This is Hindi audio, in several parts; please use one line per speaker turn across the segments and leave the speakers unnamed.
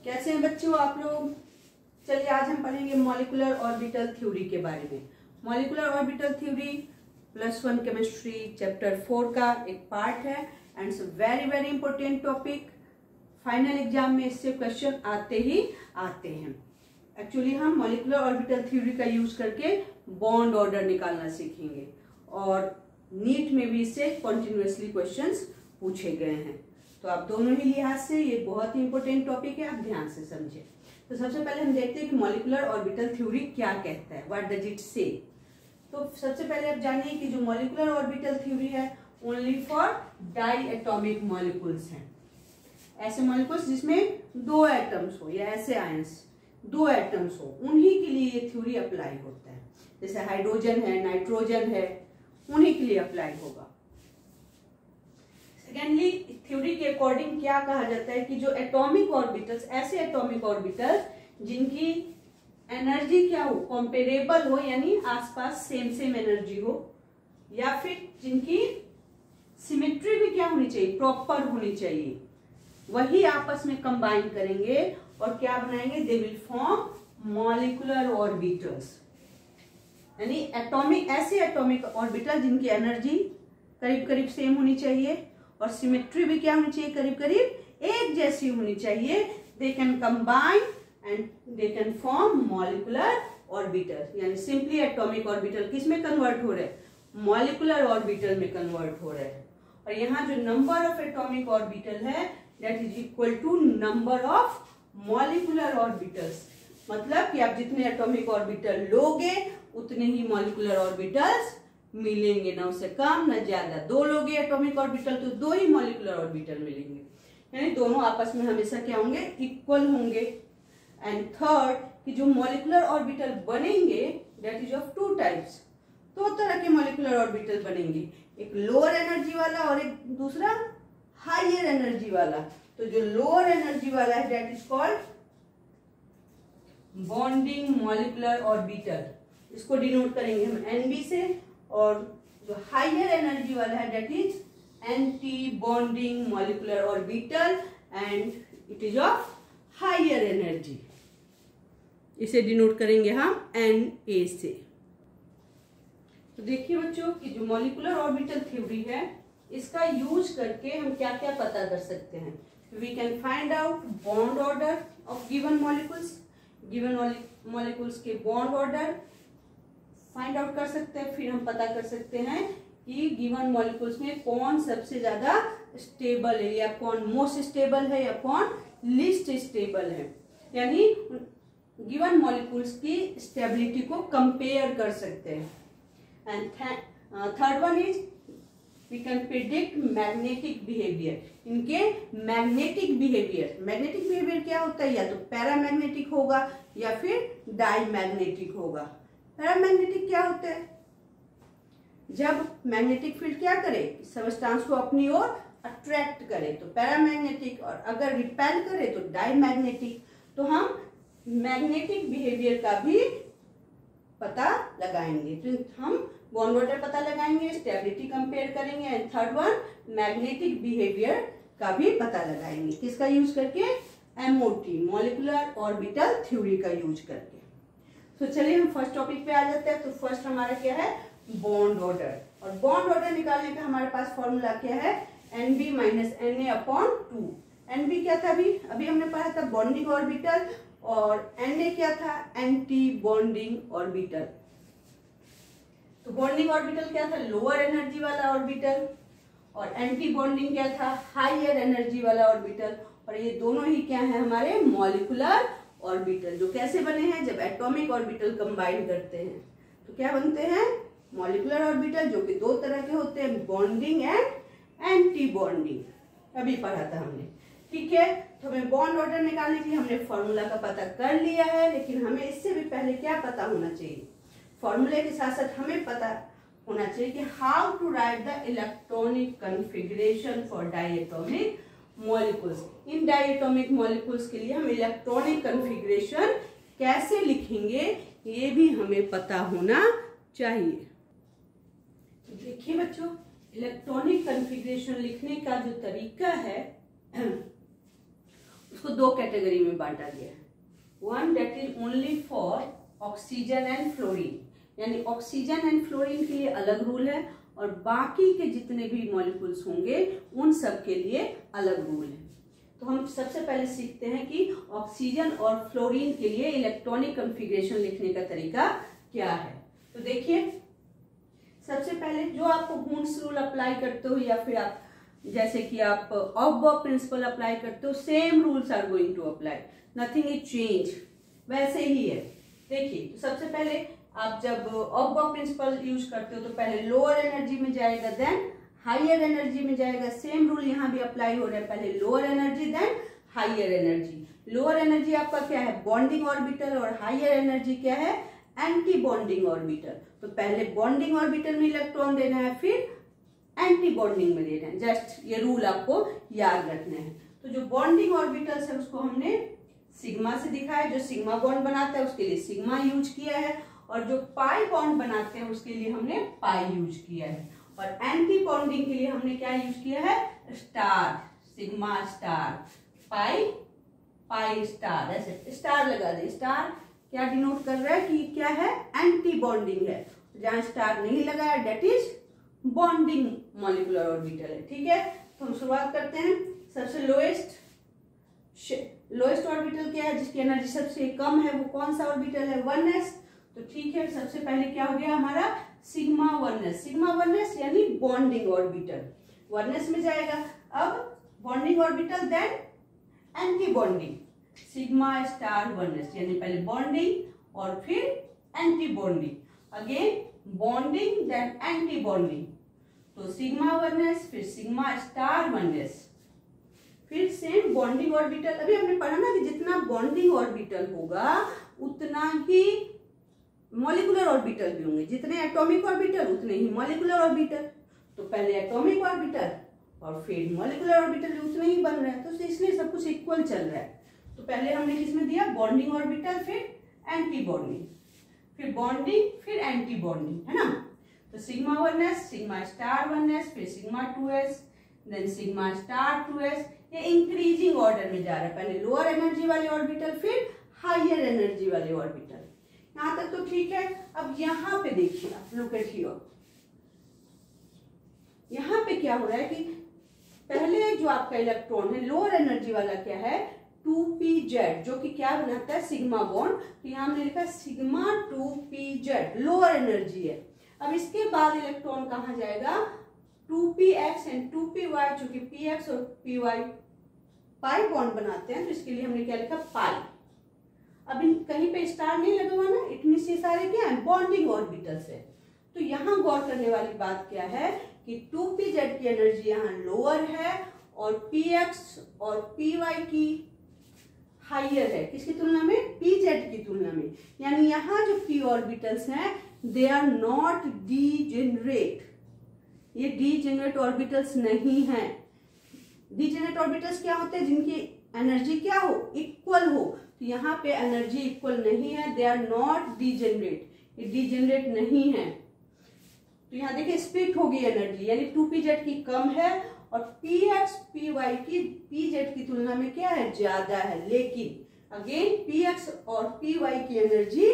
कैसे हैं बच्चों आप लोग। चलिए आज हम पढ़ेंगे मॉलिक्यूलर ऑर्बिटल थ्योरी के बारे में। Molecular orbital theory +1 chemistry chapter 4 का एक पार्ट है and it's very very important topic. Final exam में इससे क्वेश्चन आते ही आते हैं। एक्चुअली हम मॉलिक्यूलर ऑर्बिटल थ्योरी का यूज करके बॉन्ड ऑर्डर निकालना सीखेंगे और नीट में भी इससे कॉन्टिन्यूसली क्वेश्चंस पूछे गए हैं। तो आप दोनों ही लिहाज से ये बहुत ही इंपॉर्टेंट टॉपिक है, आप ध्यान से समझें। तो सबसे पहले हम देखते हैं कि मॉलिक्यूलर ऑर्बिटल थ्योरी क्या कहता है, व्हाट डज इट से। तो सबसे पहले आप जानिए कि जो मॉलिक्यूलर ऑर्बिटल थ्योरी है only for diatomic molecules हैं। ऐसे मॉलिक्यूल्स जिसमें 2 एटम्स हो या ऐसे आयंस 2 एटम्स हो, उन्हीं के लिए ये थ्योरी अप्लाई होता है। जैसे हाइड्रोजन है, नाइट्रोजन है, उन्हीं के लिए अप्लाई होगा। सेकेंडली, थ्योरी के अकॉर्डिंग क्या कहा जाता है कि जो एटॉमिक ऑर्बिटल्स, ऐसे एटॉमिक ऑर्बिटल्स जिनकी एनर्जी क्या हो, कंपेरेबल हो, यानी आसपास सेम एनर्जी हो, या फिर जिनकी सिमेट्री भी क्या होनी चाहिए, प्रॉपर होनी चाहिए, वही आपस में कंबाइन करेंगे और क्या बनाएंगे, they will form molecular orbitals. यानी एटॉमिक, ऐसे एटॉमिक ऑर्बिटल जिनकी एनर्जी करीब करीब सेम होनी चाहिए और सिमेट्री भी क्या होनी चाहिए, करीब करीब एक जैसी होनी चाहिए। They can combine and they can form molecular orbital. यानी सिंपली एटॉमिक ऑर्बिटल किस में कन्वर्ट हो रहे हैं, मॉलिक्यूलर ऑर्बिटल में कन्वर्ट हो रहे हैं। और यहाँ जो नंबर ऑफ एटॉमिक ऑर्बिटल है that is equal to number of molecular orbitals. मतलब कि आप जितने एटॉमिक ऑर्बिटल लोगे उतने ही मॉलिक्यूलर ऑर्बिटल्स मिलेंगे, ना उससे कम ना ज्यादा। 2 लोगे एटॉमिक ऑर्बिटल तो 2 ही मॉलिक्यूलर ऑर्बिटल मिलेंगे, यानी दोनों आपस में हमेशा क्या होंगे, इक्वल होंगे। एंड थर्ड कि जो मॉलिक्यूलर ऑर्बिटल बनेंगे दैट इज ऑफ 2 टाइप्स। 2 तरह के मॉलिक्यूलर ऑर्बिटल बनेंगे, एक लोअर एनर्जी वाला और एक दूसरा हायर एनर्जी वाला। तो जो लोअर एनर्जी वाला है that is called bonding molecular orbital, इसको डिनोट करेंगे हम Nb से। और जो हायर एनर्जी वाला है that is antibonding molecular orbital and it is of higher energy, इसे डिनोट करेंगे हम Na से। तो देखिए बच्चों कि जो मॉलिक्यूलर ऑर्बिटल थ्योरी है इसका यूज करके हम क्या क्या पता कर सकते हैं। We can find out bond order of given molecules, given molecules के बॉन्ड ऑर्डर फाइंड आउट कर सकते हैं। फिर हम पता कर सकते हैं कि गिवन मॉलिक्यूल्स में कौन सबसे ज्यादा स्टेबल है, या कौन मोस्ट स्टेबल है या कौन लीस्ट स्टेबल है। यानी गिवन मॉलिक्यूल्स की स्टेबिलिटी को कंपेयर कर सकते हैं। And third one is we can predict magnetic behaviour, इनके मैग्नेटिक बिहेवियर क्या होता है, या तो पैरामैग्नेटिक होगा या फिर डाईमैग्नेटिक होगा। पैरामैग्नेटिक क्या होता है, जब मैग्नेटिक फील्ड क्या करे, सबस्टांस को अपनी ओर अट्रैक्ट करे तो पैरामैग्नेटिक, और अगर रिपेल करे तो डाईमैग्नेटिक। तो हम मैग्नेटिक बिहेवियर का भी पता लगाएंगे। तो हम बॉन्ड ऑर्डर पता लगाएंगे, स्टेबिलिटी कंपेयर करेंगे and third one magnetic behaviour का भी पता लगाएंगे। किसका यूज करके, MOT मॉलिक्यूलर ऑर्बिटल थ्योरी का यूज करके। तो चलिए हम फर्स्ट टॉपिक पे आ जाते हैं। तो फर्स्ट हमारा क्या है, बॉन्ड ऑर्डर। और बॉन्ड ऑर्डर निकालने का हमारे पास फॉर्मूला क्या है, Nb - Na/2। Nb क्या था, अभी हमने पढ़ा था बॉन्डिंग ऑर्बिटल, और Na क्या था, एंटी बॉन्डिंग ऑर्बिटल। तो बॉन्डिंग ऑर्बिटल क्या था, लोअर एनर्जी वाला ऑर्बिटल, और एंटी बॉन्डिंग क्या था, हायर एनर्जी वाला ऑर्बिटल। और ये दोनों ही क्या है, हमारे मॉलिक्यूलर ऑर्बिटल, जो कैसे बने हैं, जब एटॉमिक ऑर्बिटल कंबाइन करते हैं तो क्या बनते हैं, मॉलिक्यूलर ऑर्बिटल, जो कि 2 तरह के होते हैं, बॉन्डिंग एंड एंटी बॉन्डिंग। अभी पढ़ा था हमने, ठीक है। तो हमें बॉन्ड ऑर्डर निकालने के लिए हमने फॉर्मूला का पता कर लिया है, लेकिन हमें इससे भी पहले क्या पता होना चाहिए, फॉर्मूले के साथ साथ हमें पता होना चाहिए कि how to write the electronic configuration for diatomic molecules. इन डायटोमिक मॉलिक्यूल्स के लिए हम इलेक्ट्रॉनिक कॉन्फ़िगरेशन कैसे लिखेंगे ये भी हमें पता होना चाहिए। तो देखिए बच्चों, इलेक्ट्रॉनिक कॉन्फ़िगरेशन लिखने का जो तरीका है उसको दो कैटेगरी में बांटा गया है। One that is only for oxygen and fluorine, यानी ऑक्सीजन एंड फ्लोरीन के लिए अलग रूल है और बाकी के जितने भी मॉलिक्यूल्स होंगे उन सब के लिए अलग रूल है। तो हम सबसे पहले सीखते हैं कि ऑक्सीजन और फ्लोरीन के लिए इलेक्ट्रॉनिक कॉन्फ़िगरेशन लिखने का तरीका क्या है। तो देखिए, सबसे पहले जो आपको वुंड्स रूल अप्लाई करते हो या फिर आप जैसे कि आप ऑफ-बॉक प्रिंसिपल अप्लाई करते हो, same rules are going to apply, nothing is change, वैसे ही है। देखिए, तो सबसे पहले आप जब ऑफ-बॉक प्रिंसिपल यूज करते हो तो पहले लोअर एनर्जी में जाएगा, देन हाइयर एनर्जी में जाएगा। सेम रूल यहाँ भी अप्लाई हो रहा है, पहले lower energy then higher energy. Lower energy आपका क्या है, बॉन्डिंग ऑर्बिटल, और हाइयर एनर्जी क्या है, एंटी बॉन्डिंग ऑर्बिटल। तो पहले बॉन्डिंग ऑर्बिटल में इलेक्ट्रॉन देना है, फिर एंटी बॉन्डिंग में देना है। जस्ट ये रूल आपको याद रखना है। तो जो बॉन्डिंग ऑर्बिटल्स है उसको हमने सिग्मा से दिखाया, जो सिग्मा बॉन्ड बनाता है उसके लिए सिग्मा यूज किया है, और जो पाई बॉन्ड बनाते हैं उसके लिए हमने पाई यूज किया है, और एंटी बॉन्डिंग के लिए हमने क्या यूज किया है, स्टार, सिग्मा स्टार, पाई पाई स्टार, ऐसे स्टार लगा दे। स्टार क्या डिनोट कर रहा है कि क्या है, एंटी बॉन्डिंग है। जहां स्टार नहीं लगाया that is bonding molecular orbital है। ठीक है, तो हम शुरुआत करते हैं। सबसे लोएस्ट ऑर्बिटल क्या है, जिसकी एनर्जी सबसे कम है, वो कौन सा ऑर्बिटल है, 1s। तो ठीक है, सबसे पहले क्या हो गया हमारा, सिग्मा 1s। सिग्मा 1s यानी बॉन्डिंग ऑर्बिटल 1s में जाएगा। अब bonding orbital then anti bonding, sigma star 1s, यानी पहले बॉन्डिंग और फिर anti bonding, again bonding then anti bonding. तो सिग्मा 1s फिर सिग्मा स्टार 1s, फिर सेम बॉन्डिंग ऑर्बिटल। अभी हमने पढ़ा ना कि जितना बॉन्डिंग ऑर्बिटल होगा उतना ही मॉलिक्यूलर ऑर्बिटल भी होंगे, जितने एटॉमिक ऑर्बिटल उतने ही मॉलिक्यूलर ऑर्बिटल। तो पहले एटॉमिक ऑर्बिटल और फिर मॉलिक्यूलर ऑर्बिटल भी उतने ही बन रहे हैं, तो इसलिए सब कुछ इक्वल चल रहा है। तो पहले हमने किसमें दिया, बॉन्डिंग ऑर्बिटल, फिर एंटी बॉन्डिंग, फिर बॉन्डिंग, फिर एंटी बॉन्डिंग, है ना। तो sigma 1s, sigma star 1s, फिर sigma 2s, then sigma star 2s। ये इंक्रीजिंग ऑर्डर में जा रहा है, पहले लोअर एनर्जी वाले ऑर्बिटल, फिर हाइयर एनर्जी वाले ऑर्बिटल। यहां तक तो ठीक है। अब यहाँ पे देखिए, आप लुक एट हियर, यहाँ पे क्या हो रहा है कि पहले जो आपका इलेक्ट्रॉन है लोअर एनर्जी वाला क्या है, 2pz, जो कि क्या बनाता है, सिग्मा बॉन्ड। तो यहाँ हमने लिखा सिग्मा 2pz, लोअर एनर्जी है। अब इसके बाद इलेक्ट्रॉन कहाँ जाएगा, 2px एंड 2py, जो कि px और py पाई बॉन्ड बनाते हैं, तो इसके लिए हमने क्या लिखा, पाई। अब कहीं पे स्टार नहीं लगा हुआ ना, इट मींस ये सारे क्या है, बॉन्डिंग ऑर्बिटल्स है। तो यहाँ गौर करने वाली बात क्या है कि 2pz की एनर्जी यहाँ लोअर है और px और py की हाइयर है, किसकी तुलना में, pz की तुलना में। यानी यहाँ जो p ऑर्बिटल्स हैं दे आर नॉट डीजेनरेट, ये डीजेनरेट ऑर्बिटल्स नहीं है। डीजेनरेट ऑर्बिटल्स क्या होते हैं, जिनकी एनर्जी क्या हो, इक्वल हो। तो यहाँ पे एनर्जी इक्वल नहीं है, दे आर नॉट डीजेनरेट, ये डीजेनरेट नहीं है। तो यहाँ देखिए स्प्लिट होगी एनर्जी, यानी 2pz की कम है और px py की pz की तुलना में क्या है, ज्यादा है। लेकिन अगेन px और py की एनर्जी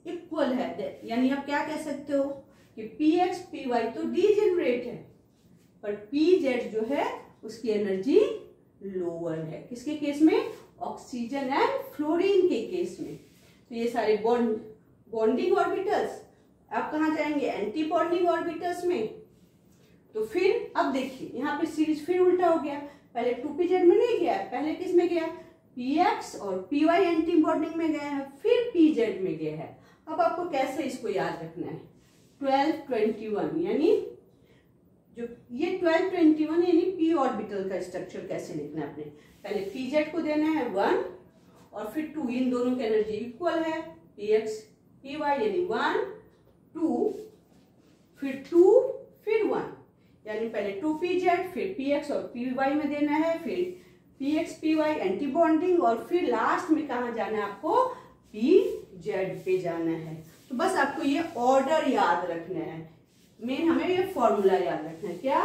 इक्वल है, यानी आप क्या कह सकते हो कि px py तो डीजेनरेट है, पर pz जो है उसकी एनर्जी लोअर है। किसके केस में, ऑक्सीजन एंड फ्लोरीन के केस में। तो ये सारे बॉन्डिंग ऑर्बिटल्स अब कहाँ जाएंगे, एंटी बॉन्डिंग ऑर्बिटल्स में। तो फिर अब देखिए यहाँ पे सीरीज फिर उल्टा हो गया, पहले 2pz में नहीं गया, पहले किस में गया, px और py एंटी बॉन्डिंग में गया है, फिर pz में गया है। अब आपको कैसे इसको याद रखना है, 1221, यानी जो ये 1221 यानी p ऑर्बिटल का स्ट्रक्चर कैसे लिखना है आपने, पहले pz को देना है 1 और फिर 2, इन दोनों की एनर्जी इक्वल है, px py यानी 1 2 फिर 2 फिर 1, यानी पहले 2pz फिर px और py में देना है, फिर px py एंटी बॉन्डिंग, और फिर लास्ट में कहाँ जाना है आपको, pz पे जाना है। तो बस आपको ये ऑर्डर याद रखना है, मेन हमें ये फॉर्मूला याद रखना है, क्या,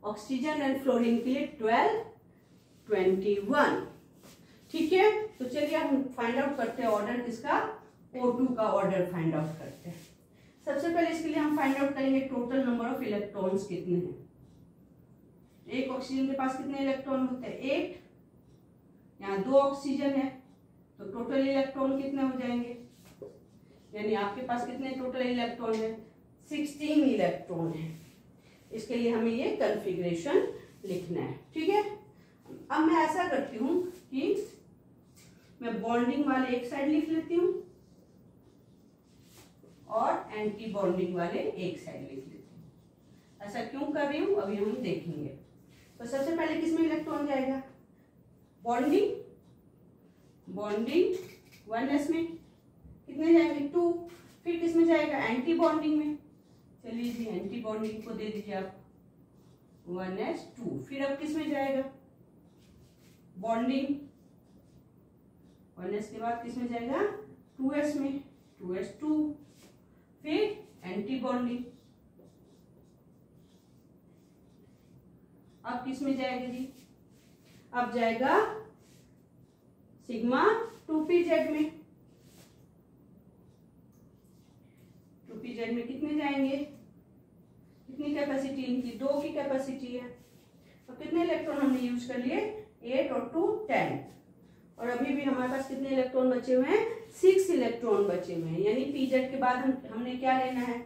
ऑक्सीजन एंड फ्लोरीन के लिए 1221। ठीक है, तो चलिए हम फाइंड आउट करते हैं ऑर्डर किसका, O2 का ऑर्डर फाइंड आउट करते हैं। सबसे पहले इसके लिए हम फाइंड आउट करेंगे टोटल नंबर ऑफ इलेक्ट्रॉन्स कितने हैं। एक ऑक्सीजन के पास कितने इलेक्ट्रॉन होते हैं, 8। यहाँ 2 ऑक्सीजन है तो टोटल इलेक्ट्रॉन कितने हो जाएंगे, यानी आपके पास कितने टोटल इलेक्ट्रॉन है, 16 इलेक्ट्रॉन है। इसके लिए हमें ये कॉन्फ़िगरेशन लिखना है। ठीक है, अब मैं ऐसा करती हूँ कि मैं बॉन्डिंग वाले एक साइड लिख लेती हूँ और एंटी बॉन्डिंग वाले एक साइड लिख लेती हूँ। ऐसा क्यों कर रही हूँ अभी हम देखेंगे। तो सबसे पहले किसमें इलेक्ट्रॉन जाएगा, बॉन्डिंग 1s में कितने जाएंगे, 2। फिर किसमें जाएगा, एंटी बॉन्डिंग में। चलिए जी एंटी बॉन्डिंग को दे दीजिए आप 1s2। फिर अब किसमें जाएगा, बॉन्डिंग 1s के बाद किसमें जाएगा, 2s में, 2s2। फिर एंटी बॉन्डिंग अब किसमें जाएगा जी, अब जाएगा सिग्मा 2pz में। 2pz में कितने जाएंगे, कितनी कैपेसिटी इनकी, 2 की कैपेसिटी है। तो कितने इलेक्ट्रॉन हमने यूज कर लिए, 8 और 2 10। और अभी भी हमारे पास कितने इलेक्ट्रॉन बचे हुए हैं, 6 इलेक्ट्रॉन बचे हुए हैं। यानी pz के बाद हमने क्या लेना है,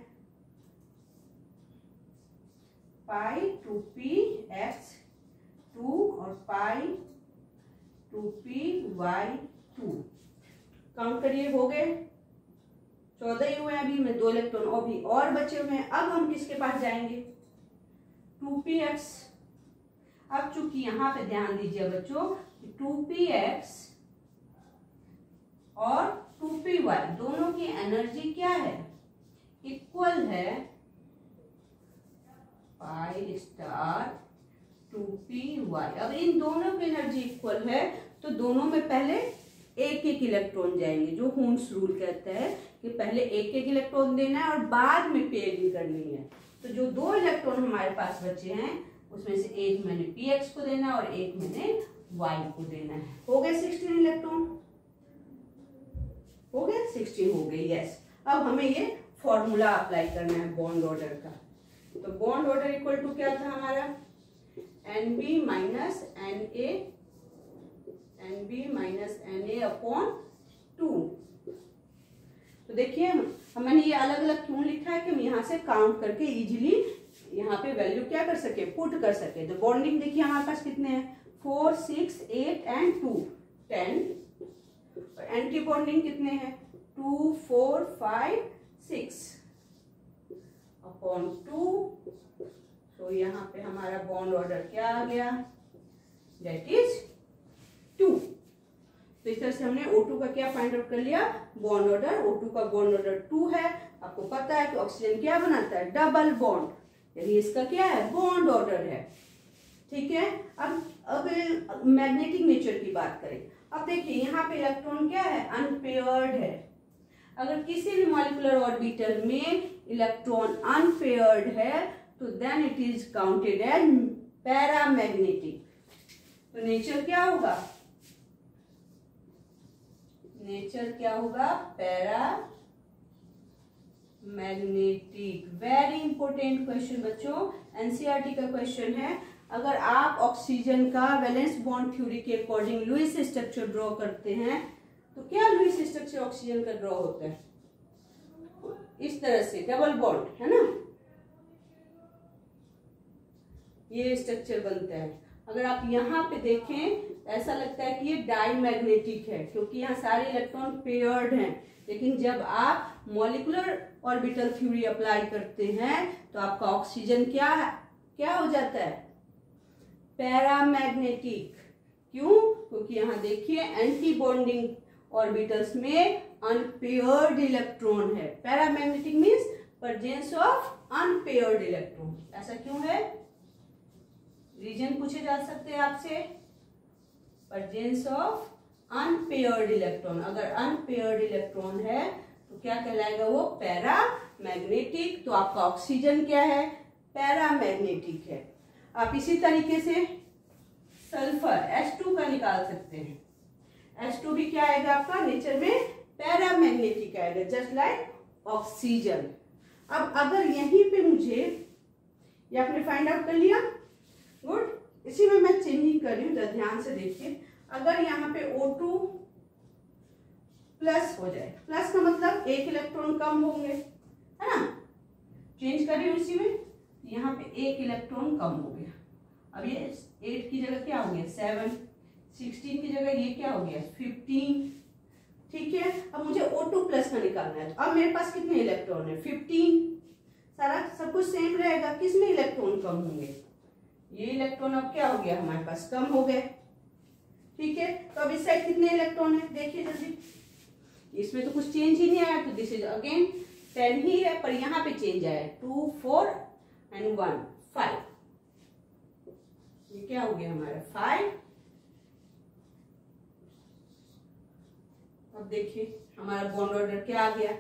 पाई 2px2 और पाई 2py2। काउंट करिए, हो गए 14 ही हुए हैं। अभी में 2 इलेक्ट्रॉन अभी और बचे हुए हैं। अब हम किसके पास जाएंगे, 2px। अब चूंकि यहाँ पे ध्यान दीजिए बच्चों, 2px और 2py दोनों की एनर्जी क्या है, इक्वल है, पाई स्टार 2py। अब इन दोनों की एनर्जी इक्वल है तो दोनों में पहले एक एक इलेक्ट्रॉन जाएंगे, जो हुन्स रूल कहता है कि पहले एक एक इलेक्ट्रॉन देना है और बाद में पेयरिंग करनी है। तो जो 2 इलेक्ट्रॉन हमारे पास बचे हैं उसमें से एक मैंने px को देना है और एक मैंने y को देना है। हो गए 16 इलेक्ट्रॉन, हो गए 16 हो गए, यस। अब हमें ये फॉर्मूला अप्लाई करना है बॉन्ड ऑर्डर का। तो बॉन्ड ऑर्डर इक्वल टू क्या था हमारा, NB माइनस Na अपॉन 2। तो देखिए मैंने ये अलग अलग क्यों लिखा है कि हम यहाँ से काउंट करके इजीली यहाँ पे वैल्यू क्या कर सके, पुट कर सके। तो बॉन्डिंग देखिए हमारे पास कितने हैं, 4 6 8 एंड 2 10। और एंटी बॉन्डिंग कितने हैं, 2 4 5 6 अपॉन 2। तो यहाँ पे हमारा बॉन्ड ऑर्डर क्या आ गया, दैट इज 2। तो इस तरह से हमने O2 का क्या फाइंड आउट कर लिया, बॉन्ड ऑर्डर। O2 का बॉन्ड ऑर्डर 2 है। आपको पता है कि ऑक्सीजन क्या बनाता है, डबल बॉन्ड, यानी इसका क्या है, बॉन्ड ऑर्डर है। ठीक है, अब मैग्नेटिक नेचर की बात करें। अब देखिए यहाँ पे इलेक्ट्रॉन क्या है, अनपेयर्ड है। अगर किसी भी मॉलिक्यूलर ऑर्बिटल में इलेक्ट्रॉन अनपेयर्ड है तो then it is counted as paramagnetic. तो नेचर क्या होगा, नेचर क्या होगा, पैरामैग्नेटिक। वेरी इंपॉर्टेंट क्वेश्चन बच्चों, एनसीईआरटी का क्वेश्चन है। अगर आप ऑक्सीजन का वैलेंस बॉन्ड थ्योरी के अकॉर्डिंग लुईस स्ट्रक्चर ड्रॉ करते हैं तो क्या लुईस स्ट्रक्चर ऑक्सीजन का ड्रॉ होता है, इस तरह से डबल बॉन्ड है ना, ये स्ट्रक्चर बनता है। अगर आप यहाँ पे देखें ऐसा लगता है कि ये डाईमैग्नेटिक है क्योंकि यहाँ सारे इलेक्ट्रॉन पेयर्ड हैं। लेकिन जब आप मॉलिक्यूलर ऑर्बिटल थ्योरी अप्लाई करते हैं तो आपका ऑक्सीजन क्या हो जाता है, पैरामैग्नेटिक। क्यों, क्योंकि यहाँ देखिए एंटी बॉन्डिंग ऑर्बिटल्स में अनपेयर्ड इलेक्ट्रॉन है। Paramagnetic means presence of unpaired electron. ऐसा क्यों है, रीजन पूछे जा सकते हैं आपसे, प्रेजेंस ऑफ अनपेयर्ड इलेक्ट्रॉन। अगर अनपेयर्ड इलेक्ट्रॉन है तो क्या कहलाएगा वो, पैरामैग्नेटिक। तो आपका ऑक्सीजन क्या है, पैरामैग्नेटिक है। आप इसी तरीके से सल्फर H2 का निकाल सकते हैं। H2 भी क्या आएगा आपका नेचर में पैरामैग्नेटिक आएगा, जस्ट लाइक ऑक्सीजन। अब अगर यहीं पे मुझे, ये आपने फाइंड आउट कर लिया, गुड। इसी में मैं चेंजिंग कर रही हूँ, जरा ध्यान से देखिए। अगर यहाँ पे O2 प्लस हो जाए, प्लस का मतलब एक इलेक्ट्रॉन कम होंगे, है ना, चेंज कर रही हूँ इसी में, यहाँ पे एक इलेक्ट्रॉन कम हो गया। अब ये 8 की जगह क्या हो गया 7, 16 की जगह ये क्या हो गया 15, ठीक है। अब मुझे O2 प्लस का निकालना है, तो अब मेरे पास कितने इलेक्ट्रॉन है 15, सारा सब कुछ सेम रहेगा, किसमें इलेक्ट्रॉन कम होंगे, ये इलेक्ट्रॉन अब क्या हो गया हमारे पास कम हो गए, ठीक है। तो अब इस साइड कितने इलेक्ट्रॉन है देखिए जल्दी, इसमें तो कुछ चेंज ही नहीं आया, तो दिस इज अगेन 10 ही है, पर यहाँ पे चेंज आया 2 4 एंड 1 5, ये क्या हो गया हमारा 5। अब देखिए हमारा बॉन्ड ऑर्डर क्या आ गया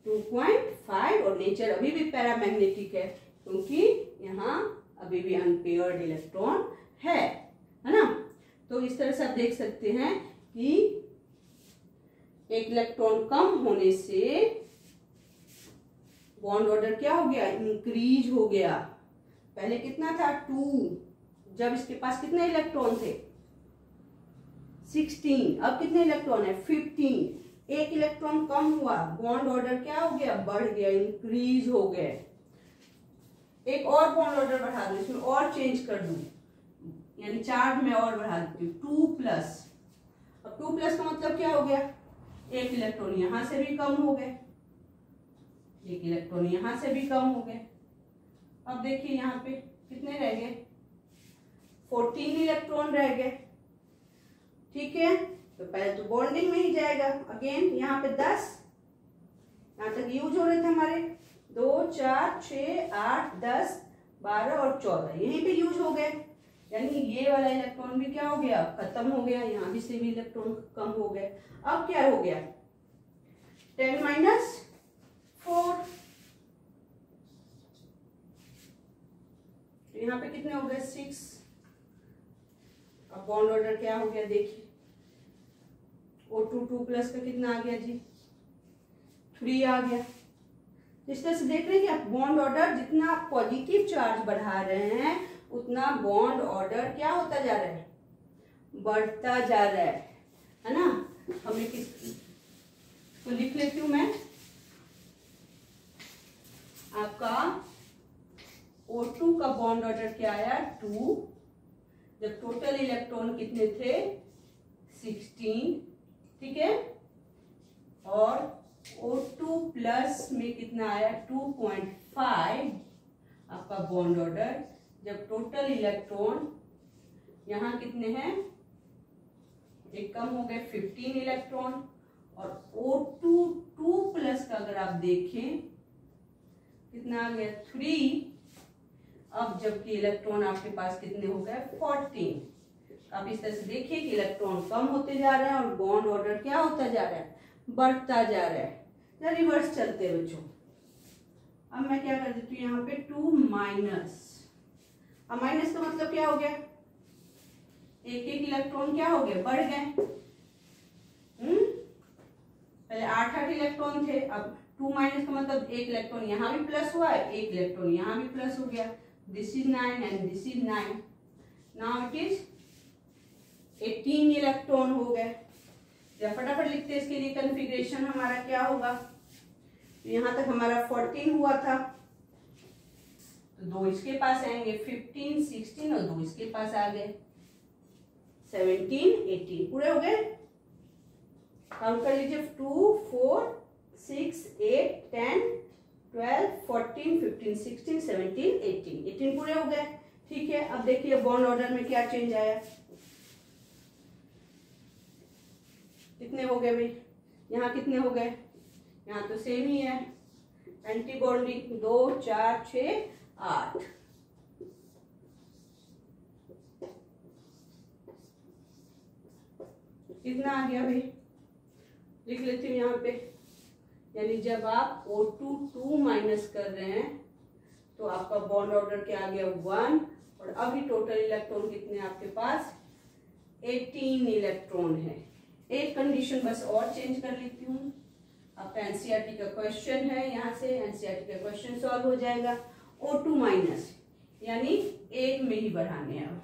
2.5, और नेचर अभी भी पैरामैग्नेटिक है, क्योंकि यहाँ अभी भी अनपेयर्ड इलेक्ट्रॉन है ना। तो इस तरह से आप देख सकते हैं कि एक इलेक्ट्रॉन कम होने से बॉन्ड ऑर्डर क्या हो गया इंक्रीज हो गया। पहले कितना था 2, जब इसके पास कितने इलेक्ट्रॉन थे 16, अब कितने इलेक्ट्रॉन है 15, एक इलेक्ट्रॉन कम हुआ, बॉन्ड ऑर्डर क्या हो गया बढ़ गया, इंक्रीज हो गया। एक और बॉन्ड ऑर्डर बढ़ा दूं, इसमें और चेंज कर दूं, यानी चार्ज में और बढ़ा देती हूँ 2 प्लस। अब 2 प्लस का मतलब क्या हो गया, एक इलेक्ट्रॉन यहां से भी कम हो गए, एक इलेक्ट्रॉन यहां से भी कम हो गए। अब देखिए यहाँ पे कितने रह गए 14 इलेक्ट्रॉन रह गए, ठीक है। तो पहले तो बॉन्डिंग में ही जाएगा, अगेन यहाँ पे 10, यहाँ तक यूज हो रहे थे हमारे 2 4 6 8 10 12 और 14, यहीं पे यूज हो गए, यानी ये वाला इलेक्ट्रॉन भी क्या हो गया खत्म हो गया, यहाँ भी से भी इलेक्ट्रॉन कम हो गए। अब क्या हो गया 10 माइनस 4, तो यहाँ पे कितने हो गए 6। अब बॉन्ड ऑर्डर क्या हो गया देखिए, O2 2 प्लस का कितना आ गया जी 3 आ गया। इस तरह से देख रहे हैं कि आप बॉन्ड ऑर्डर जितना आप पॉजिटिव चार्ज बढ़ा रहे हैं उतना बॉन्ड ऑर्डर क्या होता जा रहा है बढ़ता जा रहा है ना। हमें किस तो लिख लेती हूं मैं, आपका O2 का बॉन्ड ऑर्डर क्या आया 2, जब टोटल इलेक्ट्रॉन कितने थे 16, ठीक है, और O2 प्लस में कितना आया 2.5 आपका बॉन्ड ऑर्डर, जब टोटल इलेक्ट्रॉन यहाँ कितने हैं एक कम हो गए 15 इलेक्ट्रॉन, और O2 2 प्लस का अगर आप देखें कितना आ गया 3, अब जबकि इलेक्ट्रॉन आपके पास कितने हो गए 14। आप इस तरह से देखिए कि इलेक्ट्रॉन कम होते जा रहे हैं और बॉन्ड ऑर्डर क्या होता जा रहा है बढ़ता जा रहा है, रिवर्स चलते हैं बच्चों। अब मैं क्या कर देती हूँ यहाँ पे 2 माइनस, अब माइनस का मतलब क्या हो गया एक एक इलेक्ट्रॉन क्या हो गए बढ़ गए, पहले 8 इलेक्ट्रॉन थे, अब 2 माइनस का मतलब एक इलेक्ट्रॉन यहाँ भी प्लस हुआ है, एक इलेक्ट्रॉन यहाँ भी प्लस हो गया, this is 9 and this is 9, now it is 18 electron हो गए। जब फटाफट लिखते हैं इसके लिए कॉन्फ़िगरेशन हमारा क्या होगा, तो यहाँ तक हमारा 14 हुआ था, तो 2 इसके पास आएंगे 15 16 और 2 इसके पास आ गए 17 18 पूरे हो गए। काउंट कर लीजिए 2 4 6 8 10 12 14 15 16 17 18 पूरे हो गए, ठीक है। अब देखिए बॉन्ड ऑर्डर में क्या चेंज आया, कितने हो गए भाई, यहाँ कितने हो गए, यहाँ तो सेम ही है, एंटी बॉन्डिंग 2 4 6 8, कितना आ गया भाई लिख लेती हूँ यहाँ पे, यानी जब आप O2 2 माइनस कर रहे हैं तो आपका बॉन्ड ऑर्डर क्या आ गया 1, और अभी टोटल इलेक्ट्रॉन कितने आपके पास 18 इलेक्ट्रॉन है, एक कंडीशन बस और चेंज कर लेती हूँ। आपका एनसीईआरटी का क्वेश्चन है, यहाँ से एनसीईआरटी का क्वेश्चन सॉल्व हो जाएगा। O2 माइनस यानी एक में ही बढ़ाने हैं।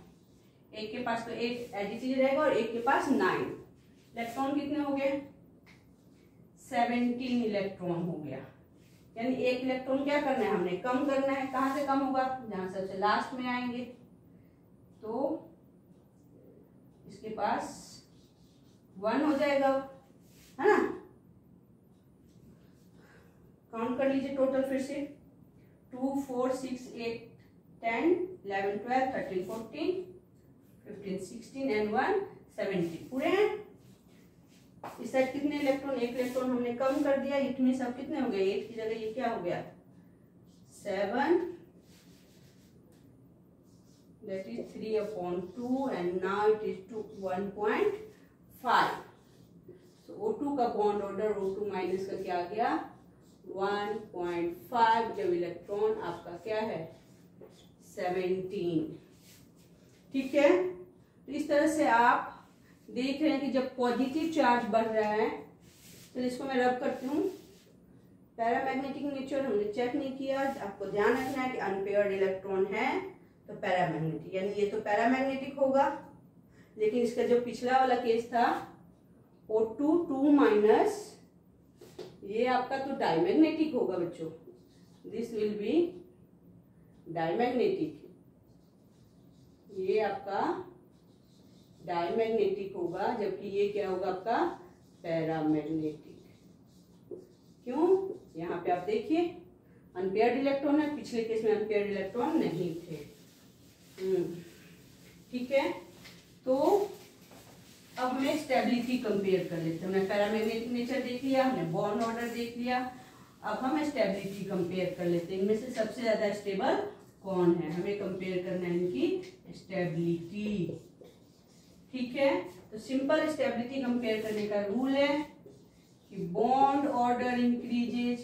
एक के पास तो एक एडिटिव रहेगा और एक के पास 9 इलेक्ट्रॉन कितने हो गए? 17 इलेक्ट्रॉन हो गया। यानी एक इलेक्ट्रॉन क्या करना है, हमने कम करना है। कहाँ से कम होगा? जहां सबसे लास्ट में आएंगे। तो इसके पास 1 हो जाएगा, है ना। काउंट कर लीजिए टोटल फिर से। 2 4 6 8 10 11 12 13 14 15 16 एंड 1 17 पूरे हैं। इस साइड कितने इलेक्ट्रॉन? एक इलेक्ट्रॉन हमने कम कर दिया। इट मींस अब कितने हो गए? 8 की जगह ये क्या हो गया? 7, that is 3/2 and now it is 1.5. So O2 का बॉन्ड ऑर्डर O2 माइनस का क्या आ गया? 1.5 जब इलेक्ट्रॉन आपका क्या है? 17। ठीक है। तो इस तरह से आप देख रहे हैं कि जब पॉजिटिव चार्ज बढ़ रहा है, तो इसको मैं रब करती हूँ। पैरामैग्नेटिक नेचर हमने चेक नहीं किया। आपको ध्यान रखना है कि अनपेयर्ड इलेक्ट्रॉन है तो पैरामैग्नेटिक, यानी ये तो पैरामैग्नेटिक होगा। लेकिन इसका जो पिछला वाला केस था O2 2 माइनस, ये आपका तो डायमैग्नेटिक होगा बच्चों। दिस विल बी डायमैग्नेटिक, ये आपका डायमैग्नेटिक होगा, जबकि ये क्या होगा आपका? पैरामैग्नेटिक। क्यों? यहाँ पे आप देखिए अनपेयर्ड इलेक्ट्रॉन है, पिछले केस में अनपेयर्ड इलेक्ट्रॉन नहीं थे। ठीक है। तो अब हमें स्टेबिलिटी कंपेयर कर लेते हैं। हमने पैरामैग्नेटिक नेचर देख लिया, हमने बॉन्ड ऑर्डर देख लिया। अब हम स्टेबिलिटी कंपेयर कर लेते हैं। इनमें से सबसे ज्यादा स्टेबल कौन है, हमें कंपेयर करना है इनकी स्टेबिलिटी। ठीक है। तो सिंपल स्टेबिलिटी कंपेयर करने का रूल है कि bond order increases,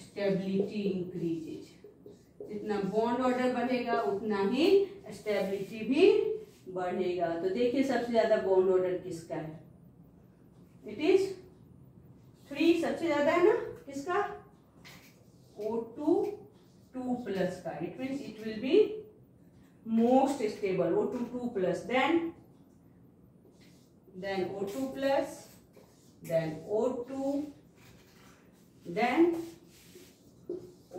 stability increases. जितना बॉन्ड ऑर्डर बढ़ेगा उतना ही स्टेबिलिटी भी बढ़ेगा। तो देखिए सबसे ज्यादा बॉन्ड ऑर्डर किसका है? इट इज 3 सबसे ज्यादा है ना। किसका? O2 2 प्लस का। It means it will be most stable. O2 2 plus, then O2 plus, then O2, then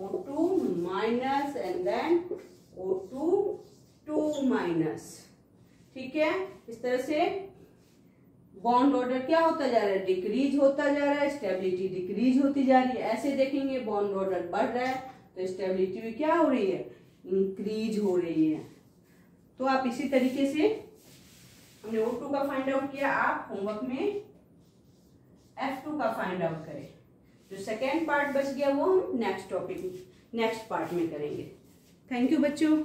O2 minus and then O2 2 minus। ठीक है। इस तरह से बॉन्ड ऑर्डर क्या होता जा रहा है? डिक्रीज होता जा रहा है, स्टेबिलिटी डिक्रीज होती जा रही है। ऐसे देखेंगे बॉन्ड ऑर्डर बढ़ रहा है तो स्टेबिलिटी भी क्या हो रही है? इंक्रीज हो रही है। तो आप इसी तरीके से, हमने O2 का फाइंड आउट किया, आप होमवर्क में F2 का फाइंड आउट करें। जो सेकेंड पार्ट बच गया वो हम नेक्स्ट पार्ट में करेंगे। थैंक यू बच्चों।